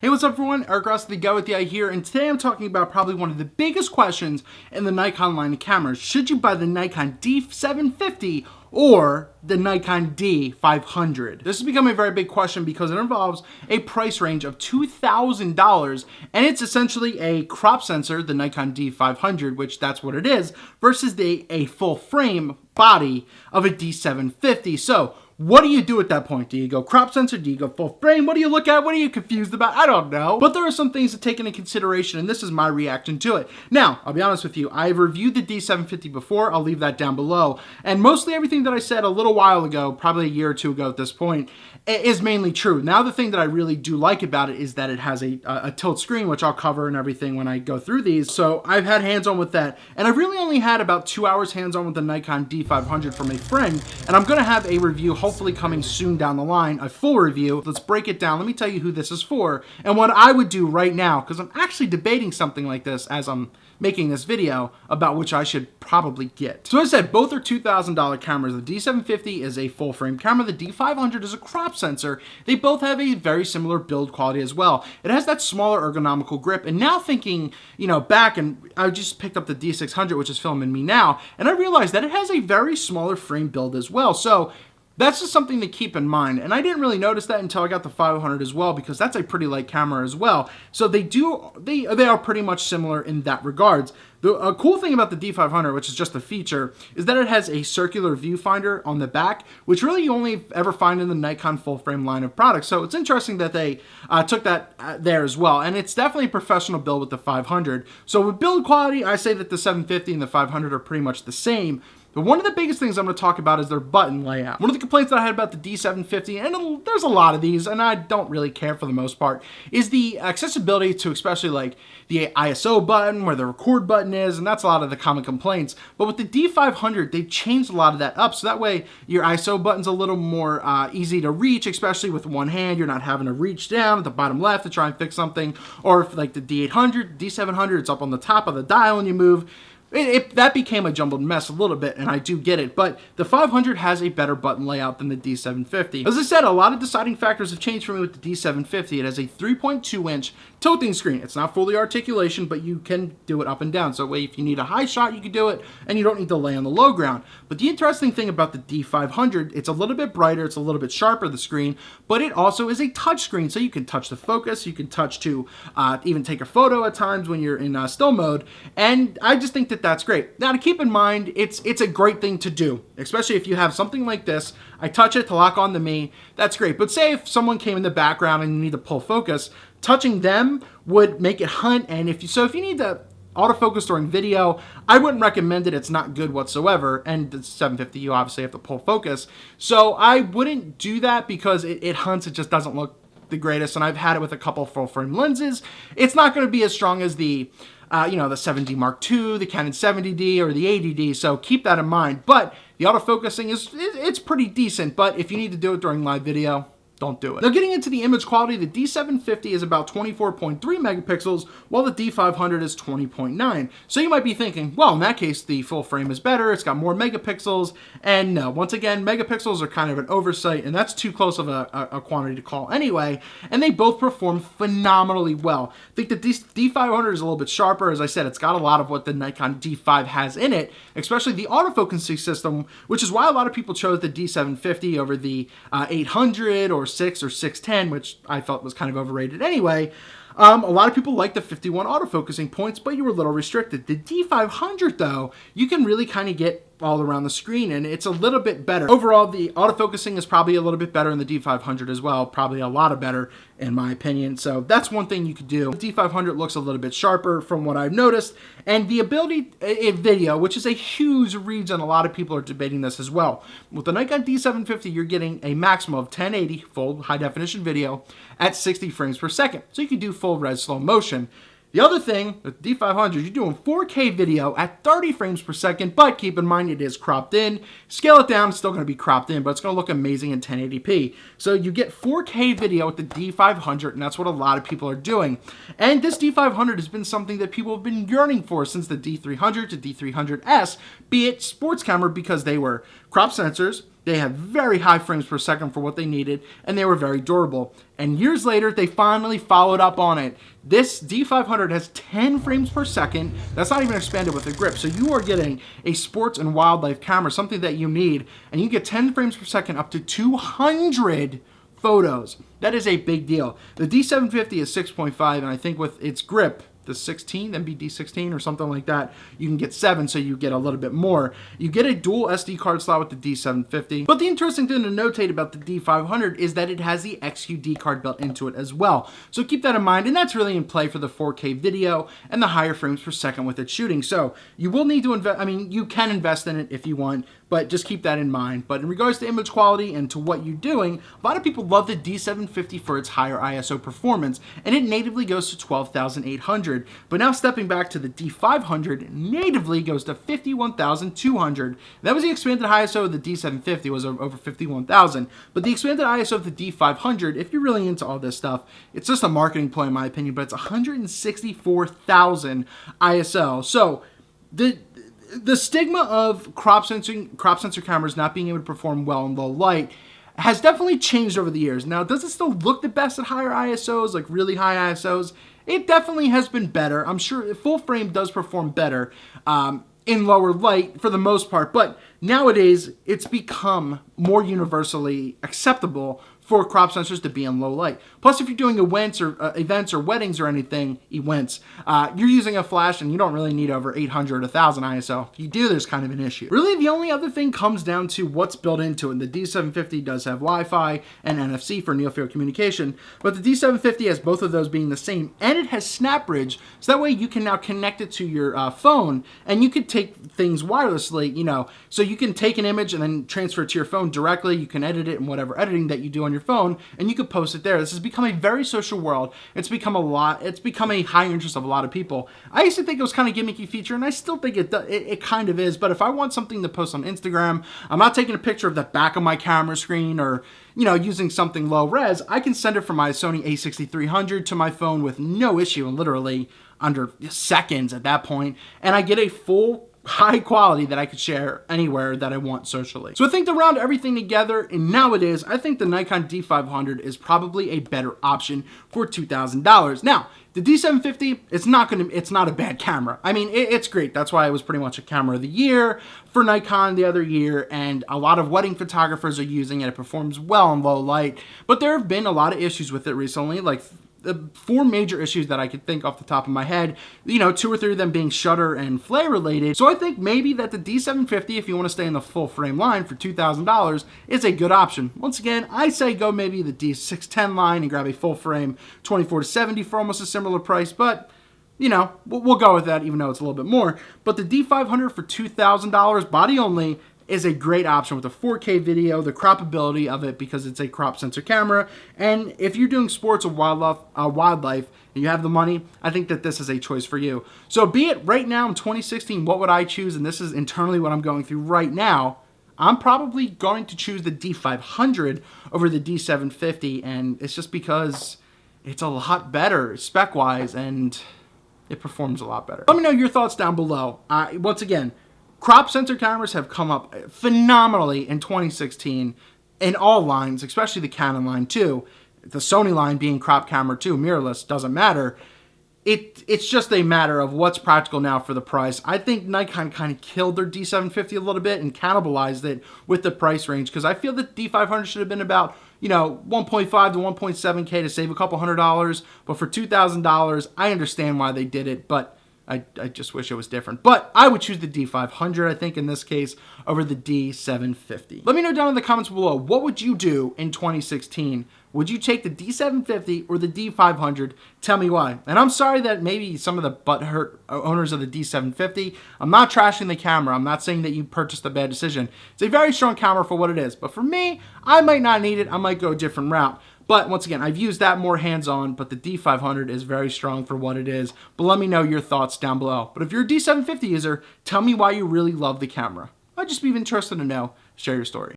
Hey, what's up everyone? Eric Rossi, the guy with the eye here, and today I'm talking about probably one of the biggest questions in the Nikon line of cameras. Should you buy the Nikon D750 or the Nikon D500? This has become a very big question because it involves a price range of $2,000, and it's essentially a crop sensor, the Nikon D500, which that's what it is, versus a full frame body of a D750. So what do you do at that point? Do you go crop sensor? Do you go full frame? What do you look at? What are you confused about? I don't know. But there are some things to take into consideration, and this is my reaction to it. Now, I'll be honest with you. I've reviewed the D750 before. I'll leave that down below. And mostly everything that I said a little while ago, probably a year or two ago at this point, is mainly true. Now, the thing that I really do like about it is that it has a tilt screen, which I'll cover and everything when I go through these. So I've had hands-on with that. And I've really only had about 2 hours hands-on with the Nikon D500 from a friend. And I'm going to have a review hopefully coming soon down the line, a full review. Let's break it down. Let me tell you who this is for and what I would do right now, because I'm actually debating something like this as I'm making this video about which I should probably get. So as I said, both are $2,000 cameras. The D750 is a full frame camera. The D500 is a crop sensor. They both have a very similar build quality as well. It has that smaller ergonomical grip. And now thinking, back, and I just picked up the D600, which is filming me now, and I realized that it has a very smaller frame build as well. So that's just something to keep in mind. And I didn't really notice that until I got the 500 as well, because that's a pretty light camera as well. So they are pretty much similar in that regards. The cool thing about the D500, which is just a feature, is that it has a circular viewfinder on the back, which really you only ever find in the Nikon full frame line of products. So it's interesting that they took that there as well. And it's definitely a professional build with the 500. So with build quality, I say that the 750 and the 500 are pretty much the same. But one of the biggest things I'm going to talk about is their button layout. One of the complaints that I had about the D750, and there's a lot of these, and I don't really care for the most part, is the accessibility to especially like the ISO button, where the record button is, and that's a lot of the common complaints. But with the D500, they've changed a lot of that up, so that way your ISO button's a little more easy to reach, especially with one hand. You're not having to reach down at the bottom left to try and fix something, or if like the D800, D700, it's up on the top of the dial and you move. That became a jumbled mess a little bit, and I do get it, but the 500 has a better button layout than the D750. As I said, a lot of deciding factors have changed for me with the D750. It has a 3.2-inch tilting screen. It's not fully articulation, but you can do it up and down. So that way, if you need a high shot, you can do it, and you don't need to lay on the low ground. But the interesting thing about the D500, it's a little bit brighter, it's a little bit sharper, the screen, but it also is a touch screen, so you can touch the focus, you can touch to even take a photo at times when you're in still mode, and I just think that that's great. Now, to keep in mind, it's a great thing to do, especially if you have something like this. I touch it to lock on to me, that's great. But say if someone came in the background and you need to pull focus, touching them would make it hunt, and if you need to autofocus during video, I wouldn't recommend it. It's not good whatsoever, and the 750, you obviously have to pull focus. So I wouldn't do that because it hunts, it just doesn't look the greatest, and I've had it with a couple full frame lenses. It's not going to be as strong as the the 7D Mark II, the Canon 70D, or the 80D, so keep that in mind. But the autofocusing it's pretty decent, but if you need to do it during live video, don't do it. Now, getting into the image quality, the D750 is about 24.3 megapixels, while the D500 is 20.9. So you might be thinking, well, in that case, the full frame is better, it's got more megapixels, and no, once again, megapixels are kind of an oversight, and that's too close of a quantity to call anyway, and they both perform phenomenally well. I think the D500 is a little bit sharper. As I said, it's got a lot of what the Nikon D5 has in it, especially the autofocusing system, which is why a lot of people chose the D750 over the 800 or 6 or 610, which I felt was kind of overrated anyway. A lot of people like the 51 autofocusing points, but you were a little restricted. The D500, though, you can really kind of get all around the screen, and it's a little bit better. Overall, the autofocusing is probably a little bit better in the D500 as well, probably a lot better in my opinion, so that's one thing you could do. The D500 looks a little bit sharper from what I've noticed, and the ability in video, which is a huge reason a lot of people are debating this as well. With the Nikon D750, you're getting a maximum of 1080 full high-definition video at 60 frames per second, so you can do full res slow motion. The other thing, with the D500, you're doing 4K video at 30 frames per second, but keep in mind it is cropped in. Scale it down, it's still going to be cropped in, but it's going to look amazing in 1080p. So you get 4K video with the D500, and that's what a lot of people are doing. And this D500 has been something that people have been yearning for since the D300 to D300S, be it sports camera, because they were crop sensors, They have very high frames per second for what they needed, and they were very durable. And years later, they finally followed up on it. This D500 has 10 frames per second. That's not even expanded with a grip. So you are getting a sports and wildlife camera, something that you need, and you get 10 frames per second up to 200 photos. That is a big deal. The D750 is 6.5, and I think with its grip, the 16, MBD16 or something like that, you can get 7, so you get a little bit more. You get a dual SD card slot with the D750, but the interesting thing to notate about the D500 is that it has the XQD card built into it as well. So keep that in mind, and that's really in play for the 4K video and the higher frames per second with its shooting. So you will need to invest, I mean, you can invest in it if you want, but just keep that in mind. But in regards to image quality and to what you're doing, a lot of people love the D750 for its higher ISO performance, and it natively goes to 12,800. But now stepping back to the D500, natively goes to 51,200. That was the expanded ISO of the D750, was over 51,000. But the expanded ISO of the D500, if you're really into all this stuff, it's just a marketing ploy in my opinion, but it's 164,000 ISO. So the stigma of crop sensor cameras not being able to perform well in low light has definitely changed over the years. Now, does it still look the best at higher ISOs, like really high ISOs? It definitely has been better. I'm sure full frame does perform better in lower light for the most part, but nowadays it's become more universally acceptable for crop sensors to be in low light. Plus, if you're doing events or weddings or anything, you're using a flash and you don't really need over 800 or 1000 ISO. If you do, there's kind of an issue. Really, the only other thing comes down to what's built into it. The D750 does have Wi-Fi and NFC for near-field communication, but the D750 has both of those being the same, and it has SnapBridge, so that way you can now connect it to your phone, and you could take things wirelessly, so you can take an image and then transfer it to your phone directly. You can edit it in whatever editing that you do on your phone, and you can post it there. This has become a very social world. It's become a high interest of a lot of people. I used to think it was kind of gimmicky feature, and I still think it kind of is, but if I want something to post on Instagram, I'm not taking a picture of the back of my camera screen or using something low res, I can send it from my Sony a6300 to my phone with no issue, and literally under seconds at that point, and I get a full high quality that I could share anywhere that I want socially. So I think to round everything together, and nowadays, I think the Nikon D500 is probably a better option for $2,000. Now, the D750, it's not a bad camera. I mean, it's great. That's why it was pretty much a camera of the year for Nikon the other year, and a lot of wedding photographers are using it. It performs well in low light, but there have been a lot of issues with it recently, like the 4 major issues that I could think off the top of my head, 2 or 3 of them being shutter and flare related. So I think maybe that the D750, if you want to stay in the full frame line for $2,000, is a good option. Once again, I say go maybe the D610 line and grab a full frame 24-70 for almost a similar price, but we'll go with that even though it's a little bit more. But the D500 for $2,000, body only, is a great option with the 4K video, the croppability of it because it's a crop sensor camera, and if you're doing sports or wildlife and you have the money, I think that this is a choice for you. So be it right now in 2016, what would I choose? And this is internally what I'm going through right now. I'm probably going to choose the D500 over the D750, and it's just because it's a lot better spec-wise and it performs a lot better. Let me know your thoughts down below. Once again, crop sensor cameras have come up phenomenally in 2016 in all lines, especially the Canon line too. The Sony line being crop camera too, mirrorless, doesn't matter. It's just a matter of what's practical now for the price. I think Nikon kind of killed their D750 a little bit and cannibalized it with the price range, because I feel that D500 should have been about 1.5 to 1.7K to save a couple $100, but for $2,000, I understand why they did it, but I just wish it was different. But I would choose the D500, I think, in this case, over the D750. Let me know down in the comments below, what would you do in 2016? Would you take the D750 or the D500? Tell me why. And I'm sorry that maybe some of the butthurt owners of the D750, I'm not trashing the camera. I'm not saying that you purchased a bad decision. It's a very strong camera for what it is. But for me, I might not need it. I might go a different route. But once again, I've used that more hands-on, but the D500 is very strong for what it is. But let me know your thoughts down below. But if you're a D750 user, tell me why you really love the camera. I'd just be interested to know. Share your story.